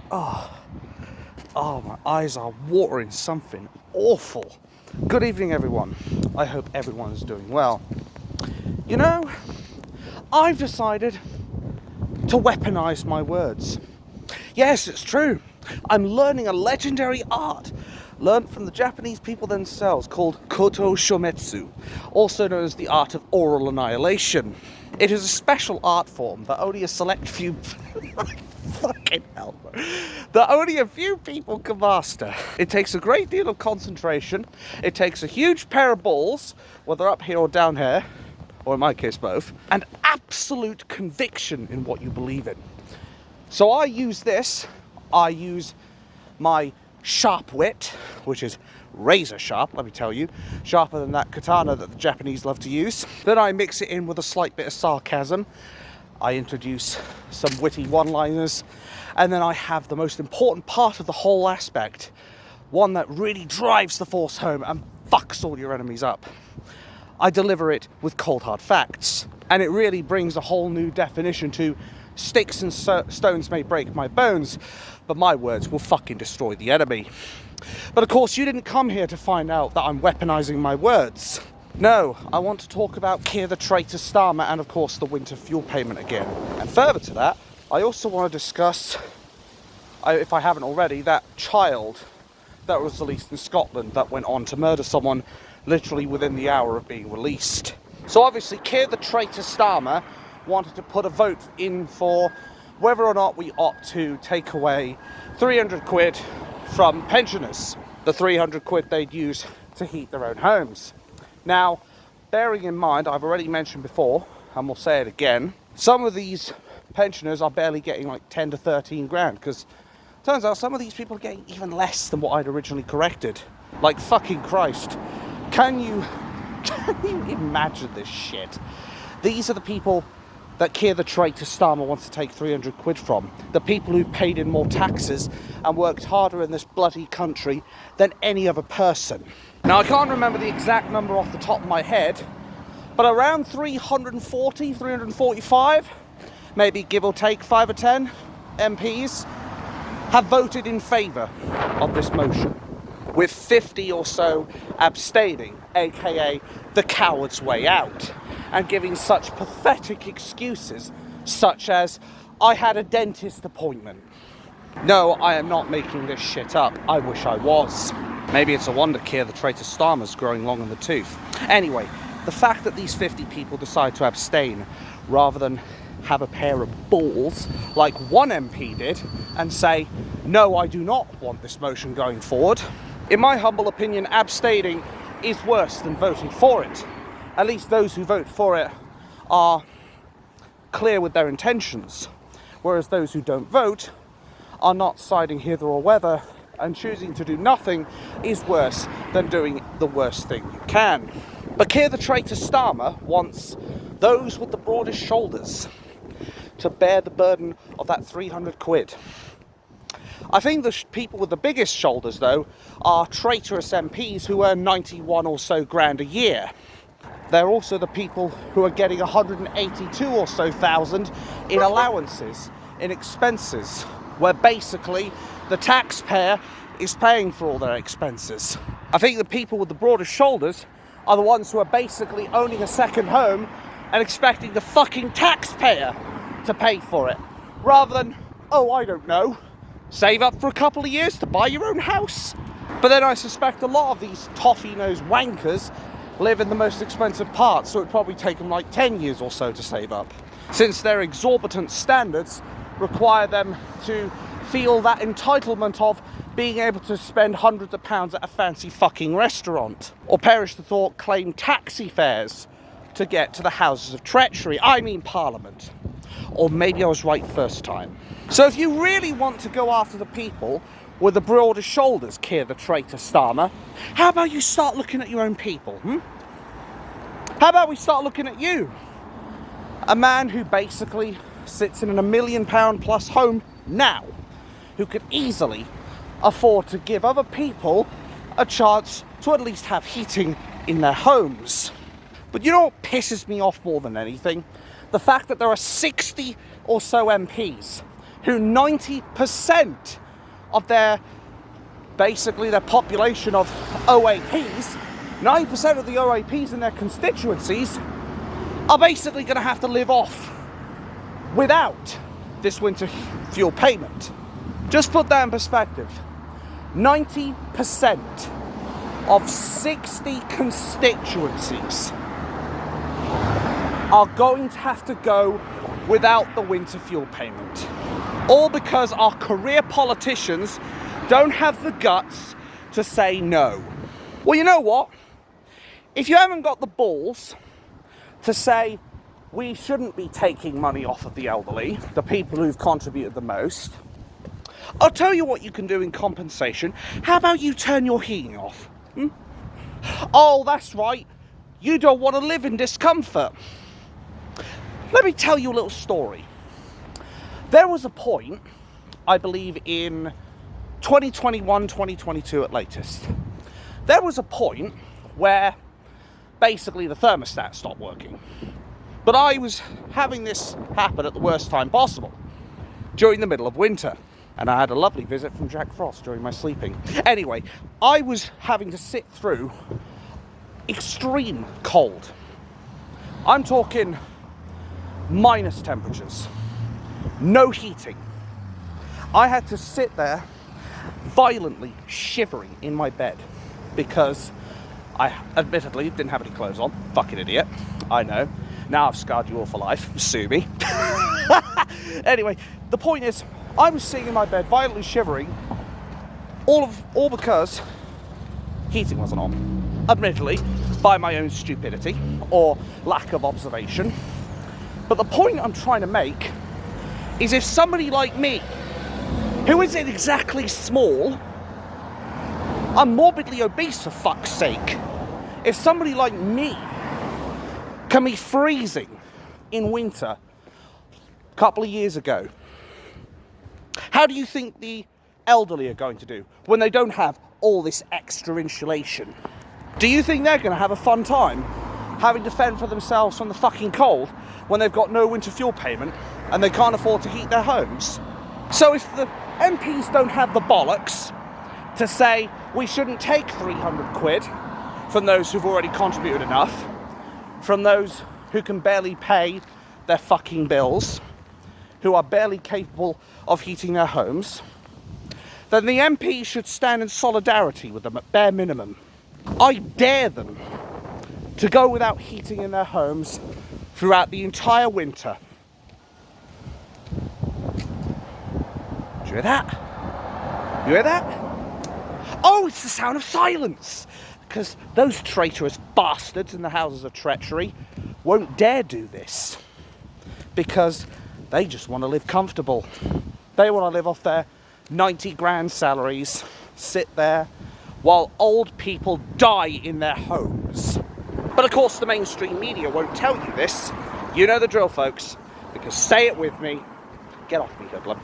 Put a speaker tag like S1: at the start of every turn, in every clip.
S1: Oh, my eyes are watering something awful. Good evening, everyone. I hope everyone's doing well. You know, I've decided to weaponize my words. Yes, it's true. I'm learning a legendary art learned from the Japanese people themselves called Koto Shometsu, also known as the art of oral annihilation. It is a special art form that only a select few fucking hell, that only a few people can master. It takes a great deal of concentration. It takes a huge pair of balls, whether up here or down here, or in my case both, and absolute conviction in what you believe in. So I use my sharp wit, which is razor sharp, let me tell you, sharper than that katana that the Japanese love to use. Then I mix it in with a slight bit of sarcasm. I introduce some witty one-liners, and then I have the most important part of the whole aspect, one that really drives the force home and fucks all your enemies up. I deliver it with cold hard facts, and it really brings a whole new definition to sticks and stones may break my bones, but my words will fucking destroy the enemy. But of course, you didn't come here to find out that I'm weaponizing my words. No, I want to talk about Keir the Traitor Starmer and of course the winter fuel payment again. And further to that, I also want to discuss, if I haven't already, that child that was released in Scotland that went on to murder someone literally within the hour of being released. So obviously Keir the Traitor Starmer wanted to put a vote in for whether or not we opt to take away 300 quid from pensioners, the 300 quid they'd use to heat their own homes. Now, bearing in mind, I've already mentioned before, and we'll say it again, some of these pensioners are barely getting like 10 to 13 grand, because it turns out some of these people are getting even less than what I'd originally corrected. Like fucking Christ. Can you imagine this shit? These are the people that Keir the Traitor Starmer wants to take 300 quid from. The people who've paid in more taxes and worked harder in this bloody country than any other person. Now, I can't remember the exact number off the top of my head, but around 340, 345, maybe give or take 5 or 10 MPs have voted in favour of this motion, with 50 or so abstaining, aka the coward's way out, and giving such pathetic excuses such as, I had a dentist appointment. No, I am not making this shit up. I wish I was. Maybe it's a wonder Keir the Traitor Starmer's growing long in the tooth. Anyway, the fact that these 50 people decide to abstain rather than have a pair of balls like one MP did and say, no, I do not want this motion going forward. In my humble opinion, abstaining is worse than voting for it. At least those who vote for it are clear with their intentions, whereas those who don't vote are not siding hither or thither, and choosing to do nothing is worse than doing the worst thing you can. But Keir the Traitor Starmer wants those with the broadest shoulders to bear the burden of that 300 quid. I think the people with the biggest shoulders, though, are traitorous MPs who earn 91 or so grand a year. They're also the people who are getting 182 or so thousand in allowances, in expenses, where basically the taxpayer is paying for all their expenses. I think the people with the broadest shoulders are the ones who are basically owning a second home and expecting the fucking taxpayer to pay for it, rather than, oh, I don't know, save up for a couple of years to buy your own house. But then I suspect a lot of these toffee-nosed wankers live in the most expensive parts, so it'd probably take them like 10 years or so to save up, since their exorbitant standards require them to feel that entitlement of being able to spend hundreds of pounds at a fancy fucking restaurant, or perish the thought, claim taxi fares to get to the houses of treachery, I mean Parliament. Or maybe I was right first time. So if you really want to go after the people with the broader shoulders, Keir the Traitor Starmer, how about you start looking at your own people, How about we start looking at you? A man who basically sits in a £1 million plus home now, who could easily afford to give other people a chance to at least have heating in their homes. But you know what pisses me off more than anything? The fact that there are 60 or so MPs who 90% of their population of OAPs, 90% of the OAPs in their constituencies are basically going to have to live off without this winter fuel payment. Just put that in perspective. 90% of 60 constituencies are going to have to go without the winter fuel payment. All because our career politicians don't have the guts to say no. Well, you know what? If you haven't got the balls to say we shouldn't be taking money off of the elderly, the people who've contributed the most, I'll tell you what you can do in compensation. How about you turn your heating off? Oh, that's right. You don't want to live in discomfort. Let me tell you a little story. There was a point, I believe in 2021, 2022 at latest. There was a point where basically the thermostat stopped working. But I was having this happen at the worst time possible, during the middle of winter. And I had a lovely visit from Jack Frost during my sleeping. Anyway, I was having to sit through extreme cold. I'm talking minus temperatures, no heating. I had to sit there violently shivering in my bed because I admittedly didn't have any clothes on. Fucking idiot. I know. Now I've scarred you all for life. Sue me. Anyway, the point is, I was sitting in my bed violently shivering, all because heating wasn't on. Admittedly, by my own stupidity or lack of observation. But the point I'm trying to make is if somebody like me, who isn't exactly small, I'm morbidly obese for fuck's sake, if somebody like me can be freezing in winter a couple of years ago, how do you think the elderly are going to do when they don't have all this extra insulation? Do you think they're going to have a fun time having to fend for themselves from the fucking cold when they've got no winter fuel payment and they can't afford to heat their homes? So if the MPs don't have the bollocks to say we shouldn't take 300 quid from those who've already contributed enough, from those who can barely pay their fucking bills, who are barely capable of heating their homes, then the MPs should stand in solidarity with them at bare minimum. I dare them to go without heating in their homes throughout the entire winter. Do you hear that? You hear that? Oh, it's the sound of silence! Because those traitorous bastards in the houses of treachery won't dare do this. Because they just want to live comfortable. They want to live off their 90 grand salaries, sit there, while old people die in their homes. But of course the mainstream media won't tell you this. You know the drill, folks, because say it with me, get off me, hoodlum,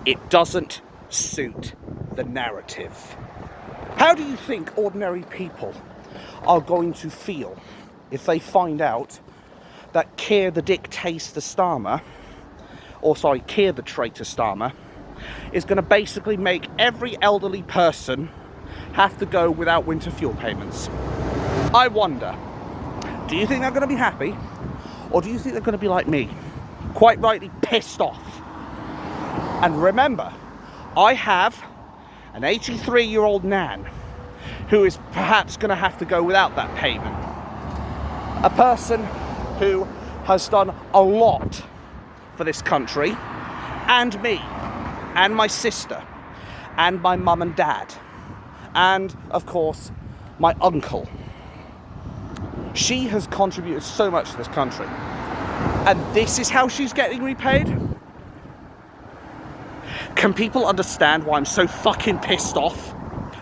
S1: it doesn't suit the narrative. How do you think ordinary people are going to feel if they find out that Keir the Starmer, Keir the Traitor Starmer, is going to basically make every elderly person have to go without winter fuel payments? I wonder, do you think they're going to be happy? Or do you think they're going to be like me, quite rightly pissed off? And remember, I have an 83-year-old nan who is perhaps going to have to go without that payment. A person who has done a lot for this country, and me, and my sister, and my mum and dad, and of course my uncle. She has contributed so much to this country, and this is how she's getting repaid? Can people understand why I'm so fucking pissed off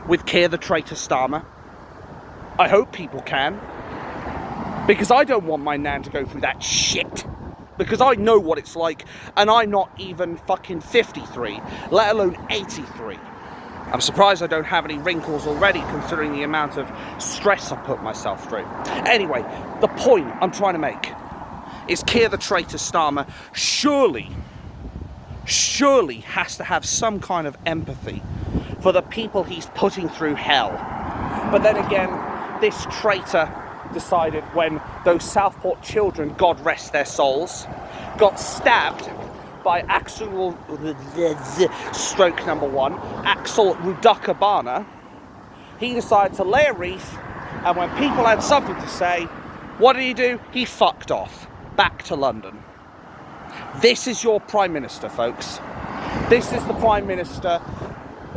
S1: with Keir the Traitor Starmer? I hope people can, because I don't want my nan to go through that shit. Because I know what it's like, and I'm not even fucking 53, let alone 83. I'm surprised I don't have any wrinkles already, considering the amount of stress I've put myself through. Anyway, the point I'm trying to make is Keir the Traitor Starmer surely surely has to have some kind of empathy for the people he's putting through hell. But then again, this traitor decided when those Southport children, God rest their souls, got stabbed by Axel stroke number one, Axel Rudakabana, he decided to lay a wreath, and when people had something to say, what did he do? He fucked off. Back to London. This is your Prime Minister, folks. This is the Prime Minister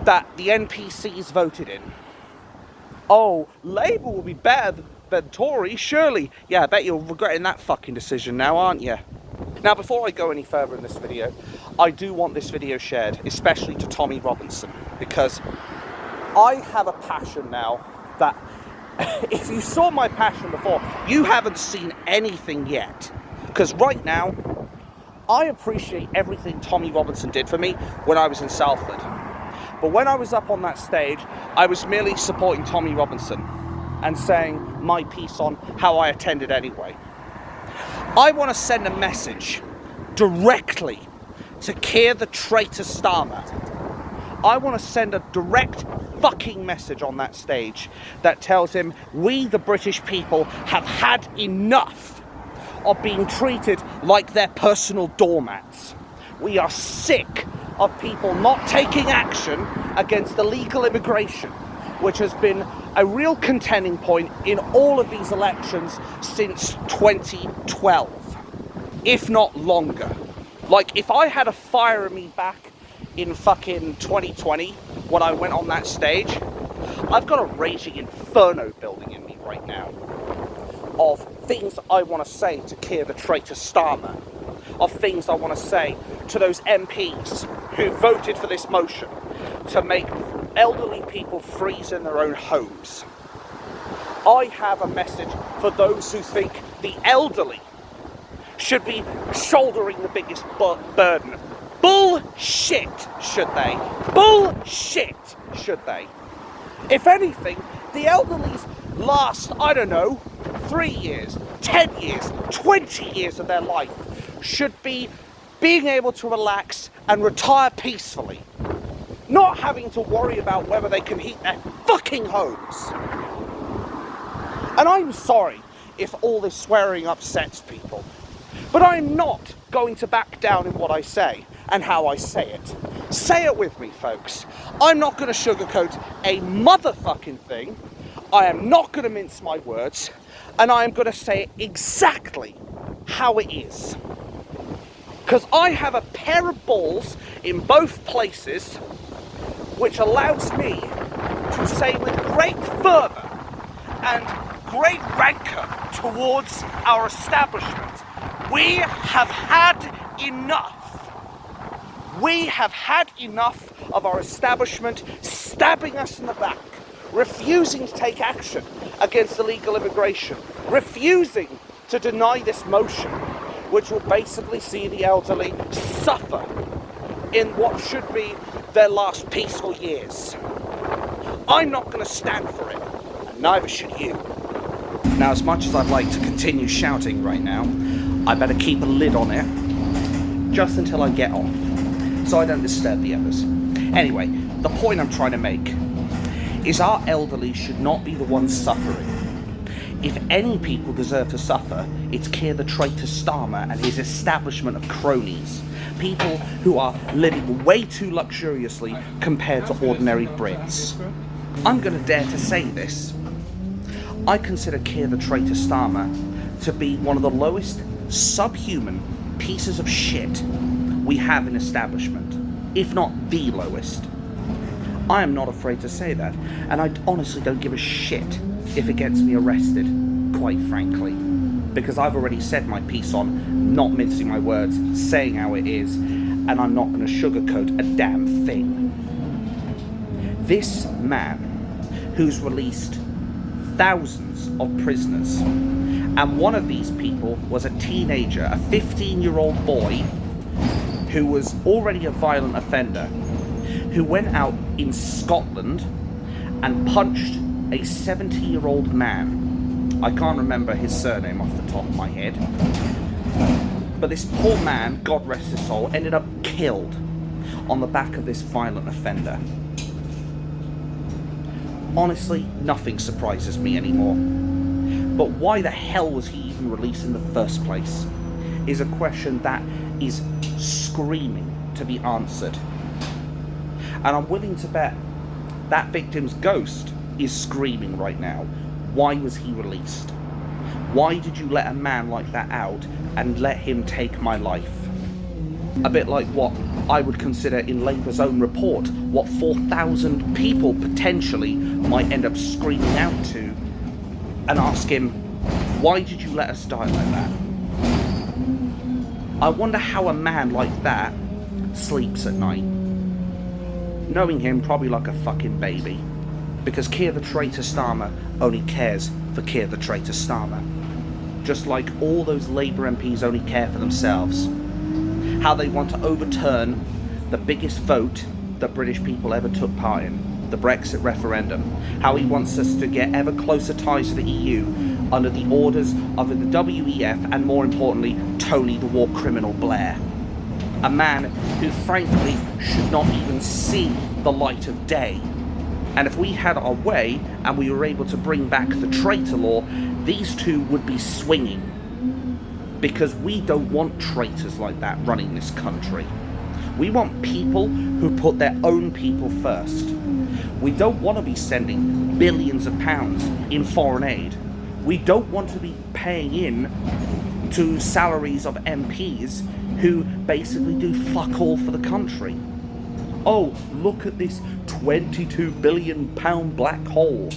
S1: that the NPCs voted in. Oh, Labour will be better than Tory, surely. Yeah, I bet you're regretting that fucking decision now, aren't you? Now, before I go any further in this video, I do want this video shared, especially to Tommy Robinson, because I have a passion now that if you saw my passion before, you haven't seen anything yet. Because right now, I appreciate everything Tommy Robinson did for me when I was in Salford. But when I was up on that stage, I was merely supporting Tommy Robinson and saying my piece on how I attended anyway. I want to send a message directly to Keir the Traitor starmer. I want to send a direct fucking message on that stage that tells him we, the British people, have had enough of being treated like their personal doormats. We are sick of people not taking action against illegal immigration, which has been a real contending point in all of these elections since 2012, if not longer. Like, if I had a fire in me back in fucking 2020 when I went on that stage, I've got a raging inferno building in me right now of things I want to say to Keir the Traitor starmer, of things I want to say to those MPs who voted for this motion to make elderly people freeze in their own homes. I have a message for those who think the elderly should be shouldering the biggest burden. Bullshit, should they? Bullshit, should they? If anything, the elderly's last, I don't know, 3 years, 10 years, 20 years of their life should be being able to relax and retire peacefully, not having to worry about whether they can heat their fucking homes. And I'm sorry if all this swearing upsets people, but I'm not going to back down in what I say and how I say it. Say it with me, folks. I'm not going to sugarcoat a motherfucking thing. I am not going to mince my words, and I am going to say it exactly how it is. Because I have a pair of balls in both places, which allows me to say with great fervour and great rancour towards our establishment, we have had enough. We have had enough of our establishment stabbing us in the back, refusing to take action against illegal immigration, refusing to deny this motion, which will basically see the elderly suffer in what should be their last peaceful years. I'm not going to stand for it, and neither should you. Now, as much as I'd like to continue shouting right now, I better keep a lid on it just until I get off, so I don't disturb the others. Anyway, the point I'm trying to make is our elderly should not be the ones suffering. If any people deserve to suffer, it's Keir the Traitor starmer and his establishment of cronies. People who are living way too luxuriously compared to ordinary Brits. I'm going to dare to say this. I consider Keir the Traitor starmer to be one of the lowest subhuman pieces of shit we have in establishment, if not the lowest. I am not afraid to say that, and I honestly don't give a shit if it gets me arrested, quite frankly, because I've already said my piece on not mincing my words, saying how it is, and I'm not going to sugarcoat a damn thing. This man, who's released thousands of prisoners, and one of these people was a teenager, a 15-year-old boy who was already a violent offender, who went out in Scotland and punched a 70-year-old man. I can't remember his surname off the top of my head. But this poor man, God rest his soul, ended up killed on the back of this violent offender. Honestly, nothing surprises me anymore. But why the hell was he even released in the first place is a question that is screaming to be answered. And I'm willing to bet that victim's ghost is screaming right now. Why was he released? Why did you let a man like that out and let him take my life? A bit like what I would consider in Labour's own report, what 4,000 people potentially might end up screaming out to and ask him, why did you let us die like that? I wonder how a man like that sleeps at night. Knowing him probably like a fucking baby. Because Keir the Traitor Starmer only cares for Keir the Traitor Starmer. Just like all those Labour MPs only care for themselves. How they want to overturn the biggest vote that British people ever took part in, the Brexit referendum. How he wants us to get ever closer ties to the EU under the orders of the WEF and, more importantly, Tony the war criminal Blair. A man who frankly should not even see the light of day. And if we had our way and we were able to bring back the traitor law, these two would be swinging. Because we don't want traitors like that running this country. We want people who put their own people first. We don't want to be sending billions of pounds in foreign aid. We don't want to be paying in to salaries of MPs who basically do fuck all for the country. Oh, look at this £22 billion black hole.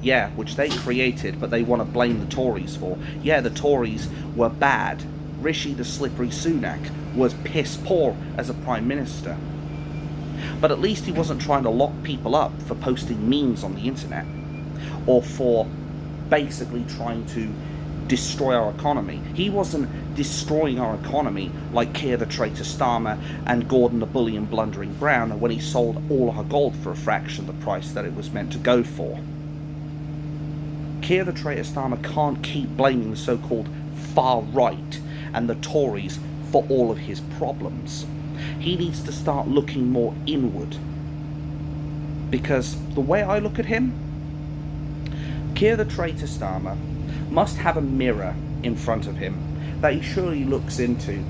S1: Yeah, which they created, but they want to blame the Tories for. Yeah, the Tories were bad. Rishi the Slippery Sunak was piss poor as a Prime Minister. But at least he wasn't trying to lock people up for posting memes on the internet. Or for basically trying to destroy our economy. He wasn't destroying our economy like Keir the Traitor Starmer and Gordon the Bullion Blundering Brown when he sold all our gold for a fraction of the price that it was meant to go for. Keir the Traitor Starmer can't keep blaming the so-called far right and the Tories for all of his problems. He needs to start looking more inward. Because the way I look at him, Keir the Traitor Starmer must have a mirror in front of him that he surely looks into,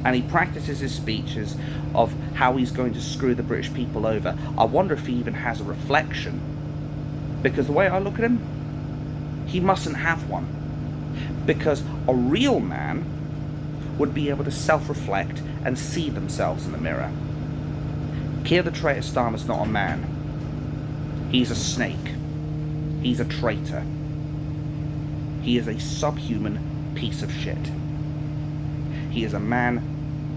S1: and he practices his speeches of how he's going to screw the British people over. I wonder if he even has a reflection, because the way I look at him, he mustn't have one, because a real man would be able to self-reflect and see themselves in the mirror. Keir the Traitor Starmer's not a man. He's a snake. He's a traitor. He is a subhuman piece of shit. He is a man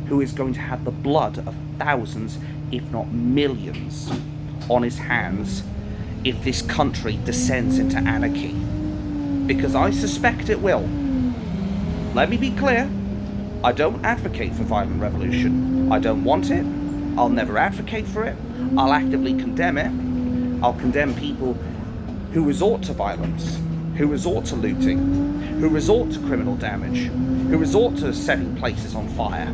S1: who is going to have the blood of thousands, if not millions, on his hands if this country descends into anarchy. Because I suspect it will. Let me be clear, I don't advocate for violent revolution. I don't want it. I'll never advocate for it. I'll actively condemn it. I'll condemn people who resort to violence, who resort to looting, who resort to criminal damage, who resort to setting places on fire.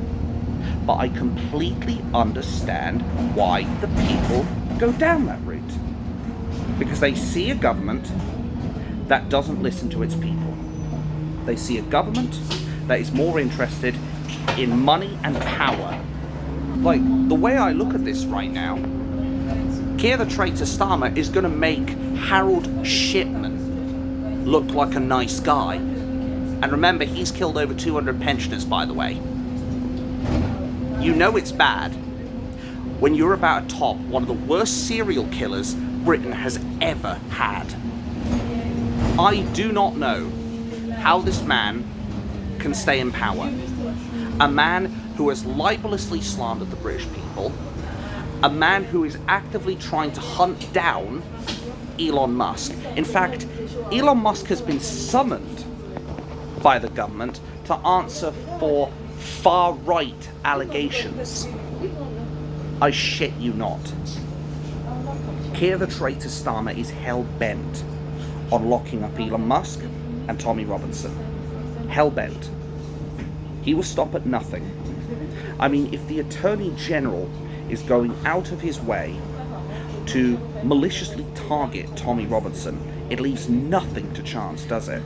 S1: But I completely understand why the people go down that route. Because they see a government that doesn't listen to its people. They see a government that is more interested in money and power. Like, the way I look at this right now, Keir the Traitor Starmer is going to make Harold Shipman look like a nice guy. And remember, he's killed over 200 pensioners, by the way. You know it's bad when you're about to top one of the worst serial killers Britain has ever had. I do not know how this man can stay in power. A man who has libelously slandered the British people. A man who is actively trying to hunt down Elon Musk. In fact, Elon Musk has been summoned by the government to answer for far-right allegations. I shit you not. Keir the Traitor Starmer is hell-bent on locking up Elon Musk and Tommy Robinson. Hell-bent. He will stop at nothing. I mean, if the Attorney General is going out of his way to maliciously target Tommy Robinson, it leaves nothing to chance, does it?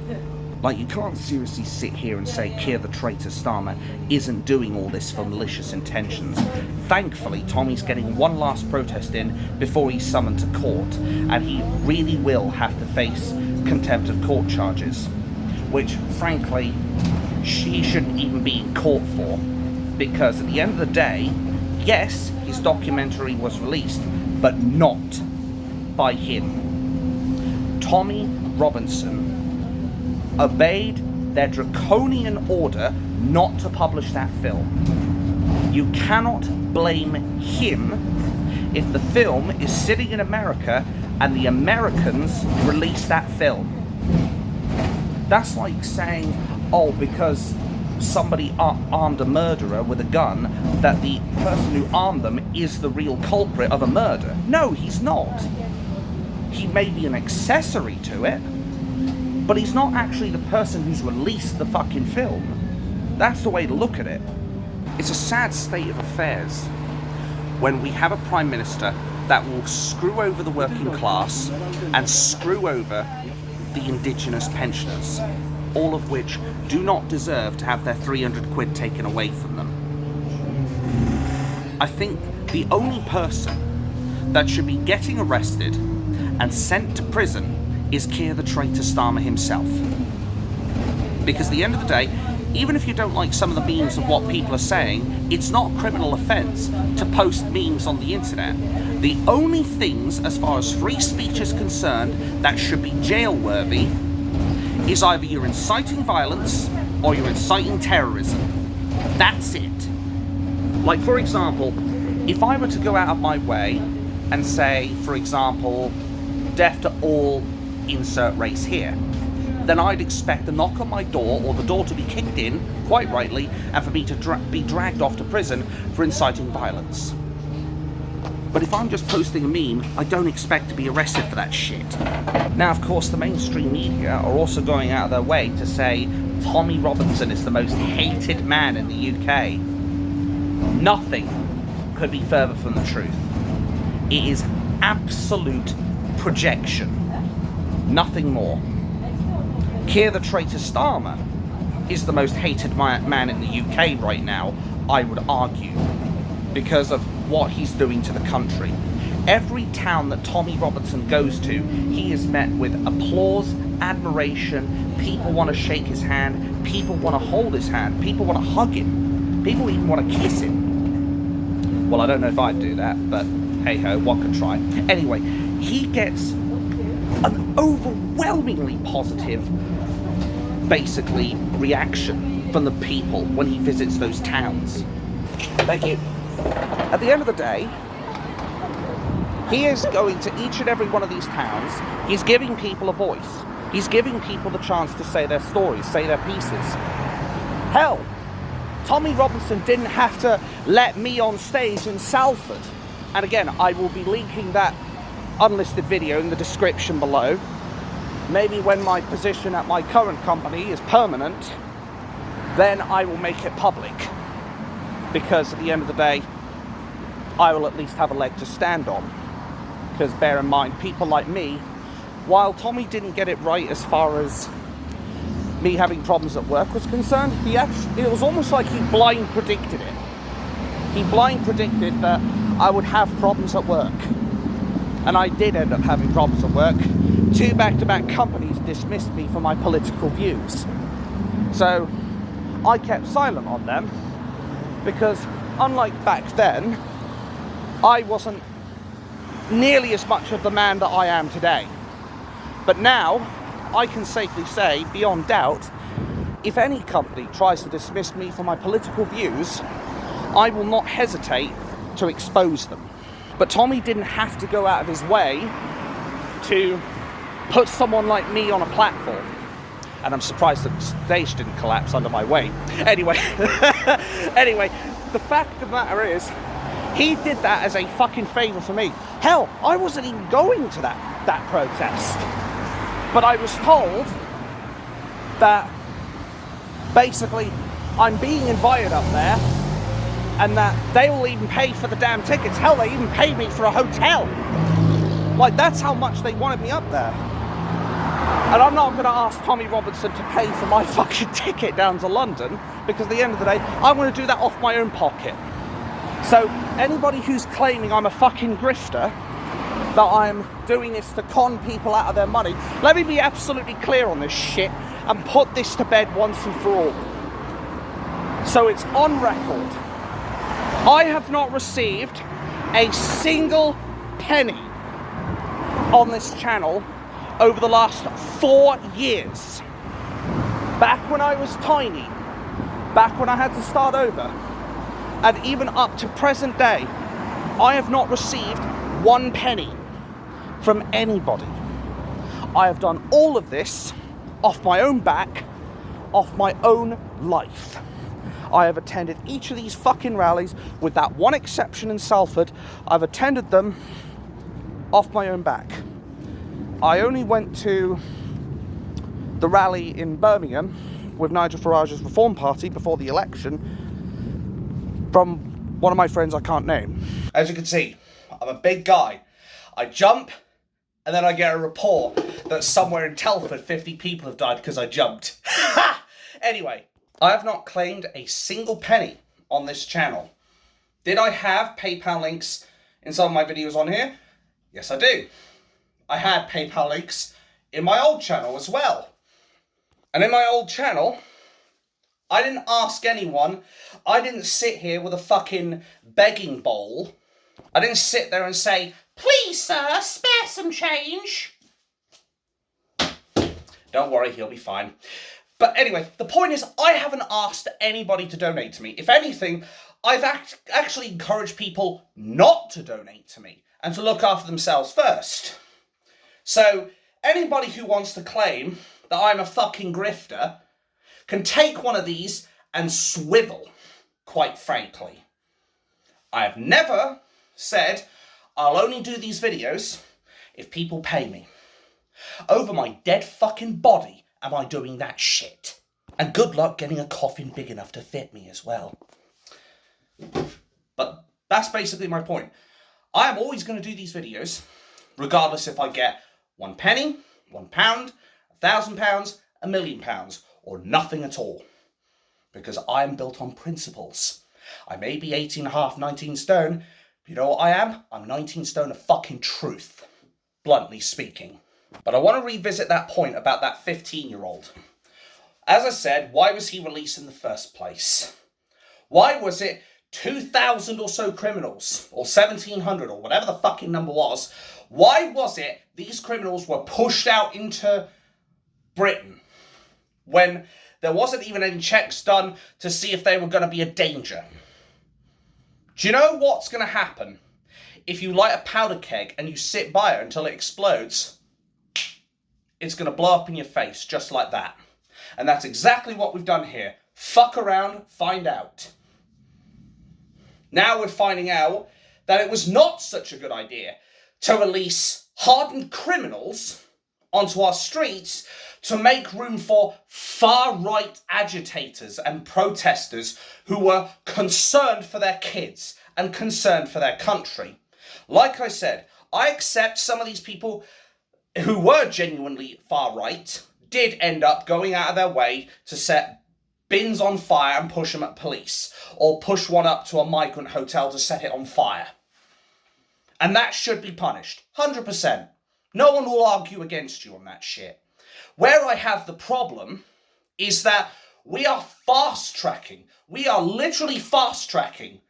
S1: Like, you can't seriously sit here and say Keir the Traitor Starmer isn't doing all this for malicious intentions. Thankfully, Tommy's getting one last protest in before he's summoned to court, and he really will have to face contempt of court charges, which, frankly, he shouldn't even be in court for, because at the end of the day, yes, his documentary was released, but not by him. Tommy Robinson obeyed their draconian order not to publish that film. You cannot blame him if the film is sitting in America and the Americans release that film. That's like saying, oh, because somebody armed a murderer with a gun, that the person who armed them is the real culprit of a murder. No, he's not. He may be an accessory to it, but he's not actually the person who's released the fucking film. That's the way to look at it. It's a sad state of affairs when we have a Prime Minister that will screw over the working class and screw over the indigenous pensioners, all of which do not deserve to have their 300 quid taken away from them. I think the only person that should be getting arrested and sent to prison is Keir the Traitor Starmer himself. Because at the end of the day, even if you don't like some of the memes of what people are saying, it's not a criminal offence to post memes on the internet. The only things, as far as free speech is concerned, that should be jail-worthy is either you're inciting violence or you're inciting terrorism. That's it. Like, for example, if I were to go out of my way and say, for example, death to all insert race here, then I'd expect a knock on my door or the door to be kicked in, quite rightly, and for me to be dragged off to prison for inciting violence. But if I'm just posting a meme, I don't expect to be arrested for that shit. Now, of course, the mainstream media are also going out of their way to say Tommy Robinson is the most hated man in the UK. Nothing could be further from the truth. It is absolute projection. Nothing more. Keir the Traitor Starmer is the most hated man in the UK right now, I would argue, because of what he's doing to the country. Every town that Tommy Robinson goes to, he is met with applause, admiration, people want to shake his hand, people want to hold his hand, people want to hug him, people even want to kiss him. Well, I don't know if I'd do that, but hey-ho, one could try. Anyway, he gets an overwhelmingly positive, basically, reaction from the people when he visits those towns. Thank you. At the end of the day, he is going to each and every one of these towns. He's giving people a voice. He's giving people the chance to say their stories, say their pieces. Hell, Tommy Robinson didn't have to let me on stage in Salford. And again, I will be linking that unlisted video in the description below. Maybe when my position at my current company is permanent, then I will make it public. Because at the end of the day, I will at least have a leg to stand on. Because bear in mind, people like me, while Tommy didn't get it right as far as me having problems at work was concerned, it was almost like he blind predicted it. He blind predicted that I would have problems at work. And I did end up having problems at work. 2 back-to-back companies dismissed me for my political views. So I kept silent on them because, unlike back then, I wasn't nearly as much of the man that I am today. But now, I can safely say, beyond doubt, if any company tries to dismiss me for my political views, I will not hesitate to expose them. But Tommy didn't have to go out of his way to put someone like me on a platform. And I'm surprised that the stage didn't collapse under my weight. Anyway, the fact of the matter is, he did that as a fucking favour for me. Hell, I wasn't even going to that protest. But I was told that basically I'm being invited up there, and that they will even pay for the damn tickets. Hell, they even paid me for a hotel. Like, that's how much they wanted me up there. And I'm not going to ask Tommy Robinson to pay for my fucking ticket down to London, because at the end of the day, I'm going to do that off my own pocket. So anybody who's claiming I'm a fucking grifter, that I'm doing this to con people out of their money, let me be absolutely clear on this shit and put this to bed once and for all. So it's on record. I have not received a single penny on this channel over the last 4 years. Back when I was tiny, back when I had to start over, and even up to present day, I have not received 1 penny from anybody. I have done all of this off my own back, off my own life. I have attended each of these fucking rallies, with that one exception in Salford. I've attended them off my own back. I only went to the rally in Birmingham with Nigel Farage's Reform Party before the election from one of my friends I can't name. As you can see, I'm a big guy. I jump, and then I get a report that somewhere in Telford 50 people have died because I jumped. Anyway, I have not claimed a single penny on this channel. Did I have PayPal links in some of my videos on here? Yes, I do. I had PayPal links in my old channel as well. And in my old channel, I didn't ask anyone. I didn't sit here with a fucking begging bowl. I didn't sit there and say, "Please, sir, spare some change." Don't worry, he'll be fine. But anyway, the point is, I haven't asked anybody to donate to me. If anything, I've actually encouraged people not to donate to me and to look after themselves first. So anybody who wants to claim that I'm a fucking grifter can take one of these and swivel, quite frankly. I have never said I'll only do these videos if people pay me. Over my dead fucking body am I doing that shit. And good luck getting a coffin big enough to fit me as well. But that's basically my point. I am always going to do these videos, regardless if I get 1 penny, £1, £1,000, £1,000,000, or nothing at all. Because I am built on principles. I may be 18.5, 19 stone, but you know what I am? I'm 19 stone of fucking truth, bluntly speaking. But I want to revisit that point about that 15-year-old. As I said, why was he released in the first place? Why was it 2,000 or so criminals, or 1,700, or whatever the fucking number was, why was it these criminals were pushed out into Britain when there wasn't even any checks done to see if they were going to be a danger? Do you know what's going to happen if you light a powder keg and you sit by it until it explodes? It's going to blow up in your face just like that. And that's exactly what we've done here. Fuck around, find out. Now we're finding out that it was not such a good idea to release hardened criminals onto our streets to make room for far-right agitators and protesters who were concerned for their kids and concerned for their country. Like I said, I accept some of these people who were genuinely far-right did end up going out of their way to set bins on fire and push them at police, or push one up to a migrant hotel to set it on fire. And that should be punished, 100%. No one will argue against you on that shit. Where I have the problem is that we are fast-tracking. We are literally fast-tracking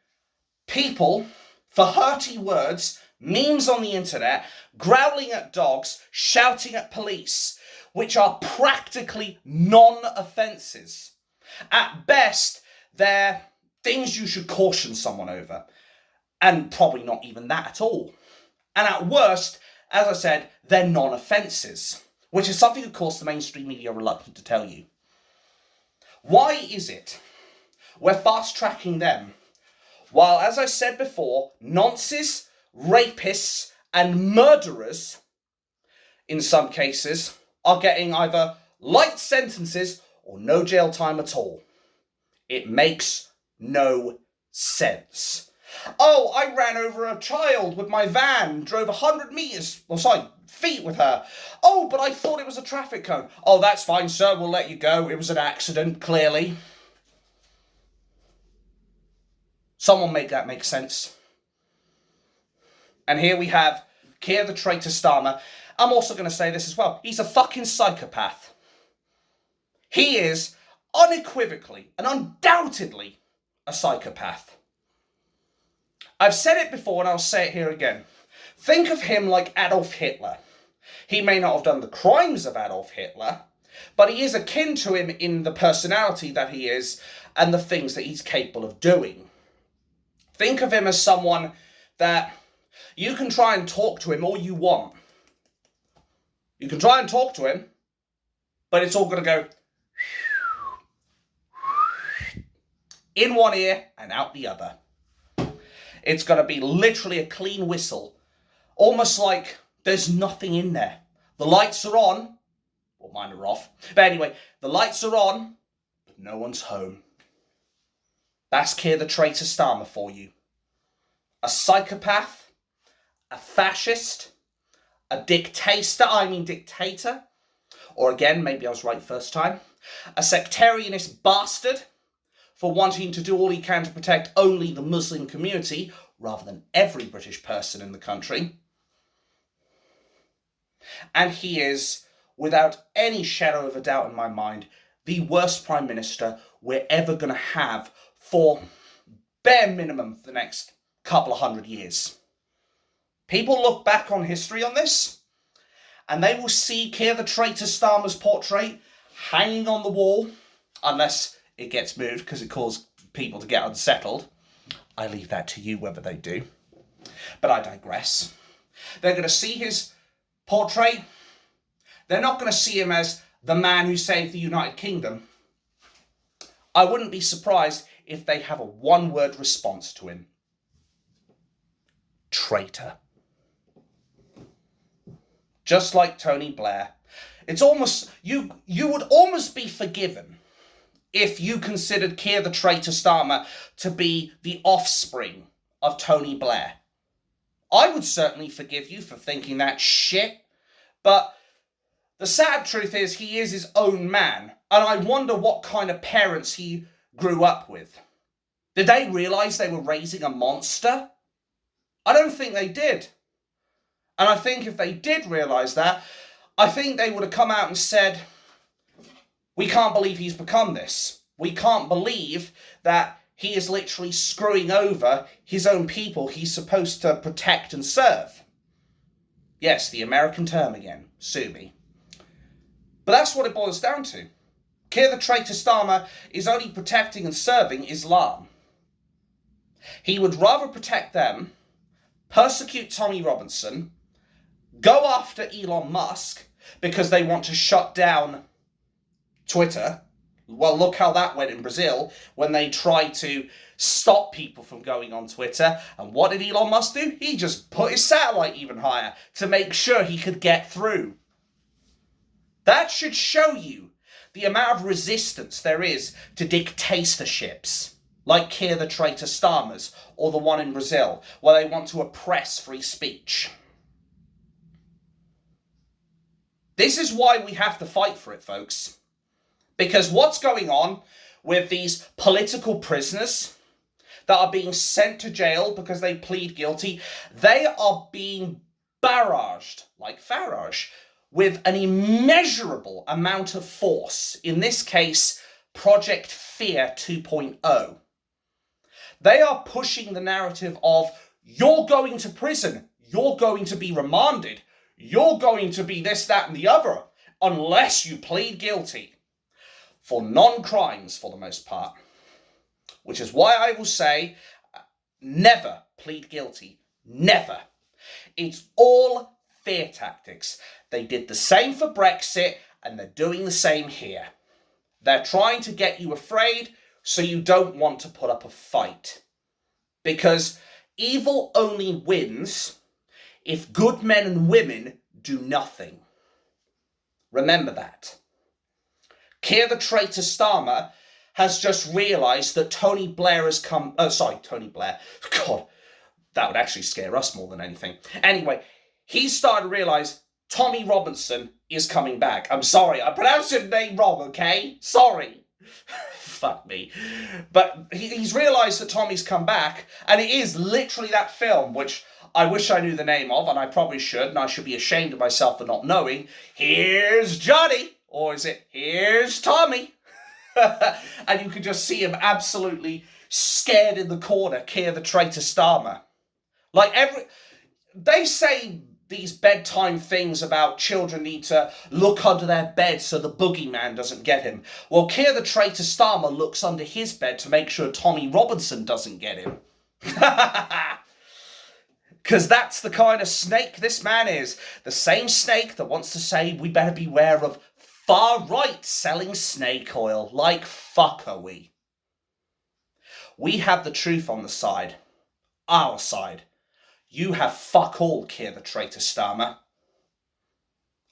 S1: people for hurty words, memes on the internet, growling at dogs, shouting at police, which are practically non-offences. At best, they're things you should caution someone over, and probably not even that at all. And at worst, as I said, they're non-offences, which is something, of course, the mainstream media are reluctant to tell you. Why is it we're fast-tracking them, while, as I said before, nonces, rapists, and murderers, in some cases, are getting either light sentences or no jail time at all? It makes no sense. Oh, I ran over a child with my van, drove 100 feet with her. Oh, but I thought it was a traffic cone. Oh, that's fine, sir, we'll let you go. It was an accident, clearly. Someone make that make sense. And here we have Keir the Traitor Starmer. I'm also going to say this as well. He's a fucking psychopath. He is unequivocally and undoubtedly a psychopath. I've said it before and I'll say it here again. Think of him like Adolf Hitler. He may not have done the crimes of Adolf Hitler, but he is akin to him in the personality that he is and the things that he's capable of doing. Think of him as someone that you can try and talk to him all you want. You can try and talk to him, but it's all going to go in one ear and out the other. It's going to be literally a clean whistle, almost like there's nothing in there. The lights are on, well, mine are off, but anyway, the lights are on, but no one's home. That's Keir the Traitor Starmer for you. A psychopath, a fascist, a dictator, or again, maybe I was right first time, a sectarianist bastard for wanting to do all he can to protect only the Muslim community rather than every British person in the country. And he is, without any shadow of a doubt in my mind, the worst Prime Minister we're ever going to have for bare minimum for the next couple of 100 years. People look back on history on this, and they will see Keir the Traitor Starmer's portrait hanging on the wall, unless it gets moved because it caused people to get unsettled. I leave that to you whether they do. But I digress. They're going to see his portrait. They're not going to see him as the man who saved the United Kingdom. I wouldn't be surprised if they have a one-word response to him. Traitor. Just like Tony Blair. It's almost, you would almost be forgiven if you considered Keir the Traitor Starmer to be the offspring of Tony Blair. I would certainly forgive you for thinking that shit, but the sad truth is he is his own man, and I wonder what kind of parents he grew up with. Did they realise they were raising a monster? I don't think they did. And I think if they did realise that, I think they would have come out and said, we can't believe he's become this. We can't believe that he is literally screwing over his own people he's supposed to protect and serve. Yes, the American term again. Sue me. But that's what it boils down to. Keir the Traitor Starmer is only protecting and serving Islam. He would rather protect them, persecute Tommy Robinson, go after Elon Musk because they want to shut down Twitter. Well, look how that went in Brazil when they tried to stop people from going on Twitter. And what did Elon Musk do? He just put his satellite even higher to make sure he could get through. That should show you the amount of resistance there is to dictatorships like Keir the Traitor Starmer's or the one in Brazil where they want to oppress free speech. This is why we have to fight for it, folks. Because what's going on with these political prisoners that are being sent to jail because they plead guilty, they are being barraged, like Farage, with an immeasurable amount of force. In this case, Project Fear 2.0. They are pushing the narrative of, you're going to prison, you're going to be remanded, you're going to be this, that, and the other, unless you plead guilty. For non-crimes, for the most part. Which is why I will say, never plead guilty. Never. It's all fear tactics. They did the same for Brexit, and they're doing the same here. They're trying to get you afraid, so you don't want to put up a fight. Because evil only wins if good men and women do nothing. Remember that. Keir the Traitor Starmer has just realised that Tony Blair has come... Tony Blair. God, that would actually scare us more than anything. Anyway, he's started to realise Tommy Robinson is coming back. I'm sorry, I pronounced your name wrong, okay? Sorry. Fuck me. But he's realised that Tommy's come back, and it is literally that film, which I wish I knew the name of, and I probably should, and I should be ashamed of myself for not knowing. Here's Johnny! Or is it, here's Tommy? And you can just see him absolutely scared in the corner, Keir the Traitor Starmer. They say these bedtime things about children need to look under their bed so the boogeyman doesn't get him. Well, Keir the Traitor Starmer looks under his bed to make sure Tommy Robinson doesn't get him. Because that's the kind of snake this man is. The same snake that wants to say we better beware of far-right selling snake oil. Like fuck are we. We have the truth on the side. Our side. You have fuck all, Keir the Traitor Starmer.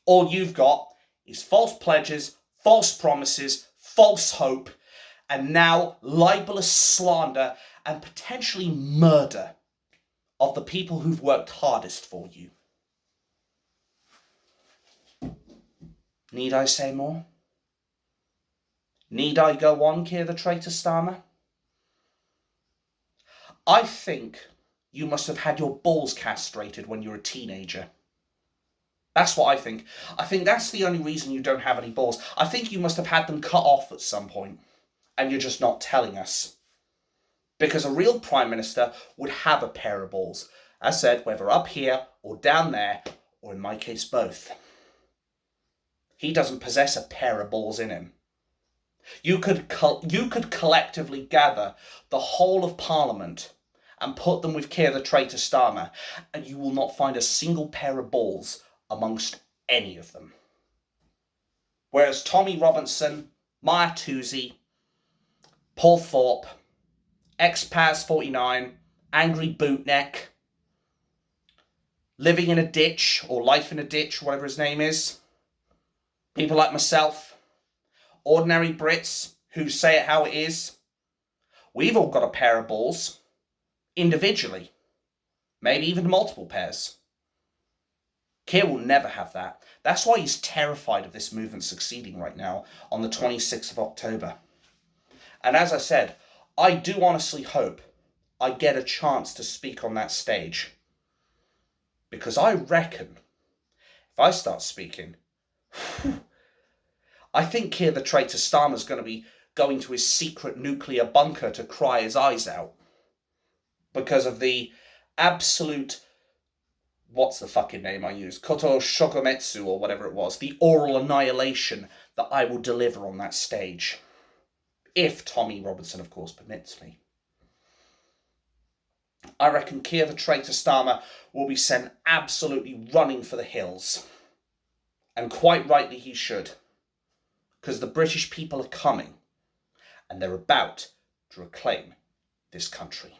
S1: All you've got is false pledges, false promises, false hope, and now libelous slander and potentially murder of the people who've worked hardest for you. Need I say more? Need I go on, Keir the Traitor Starmer? I think you must have had your balls castrated when you were a teenager. That's what I think. I think that's the only reason you don't have any balls. I think you must have had them cut off at some point, and you're just not telling us. Because a real Prime Minister would have a pair of balls. As said, whether up here or down there, or in my case both. He doesn't possess a pair of balls in him. You could collectively gather the whole of Parliament and put them with Keir the Traitor Starmer, and you will not find a single pair of balls amongst any of them. Whereas Tommy Robinson, Maya Toosey, Paul Thorpe, Ex-Paz 49, Angry Bootneck, Living in a Ditch, or Life in a Ditch, whatever his name is, people like myself, ordinary Brits who say it how it is, we've all got a pair of balls. Individually. Maybe even multiple pairs. Keir will never have that. That's why he's terrified of this movement succeeding right now on the 26th of October. And as I said, I do honestly hope I get a chance to speak on that stage. Because I reckon, if I start speaking, I think Keir the Traitor Starmer's going to be going to his secret nuclear bunker to cry his eyes out. Because of the absolute, what's the fucking name I used? Koto Shokometsu or whatever it was. The oral annihilation that I will deliver on that stage. If Tommy Robinson, of course, permits me. I reckon Keir the Traitor Starmer will be sent absolutely running for the hills. And quite rightly he should. Because the British people are coming. And they're about to reclaim this country.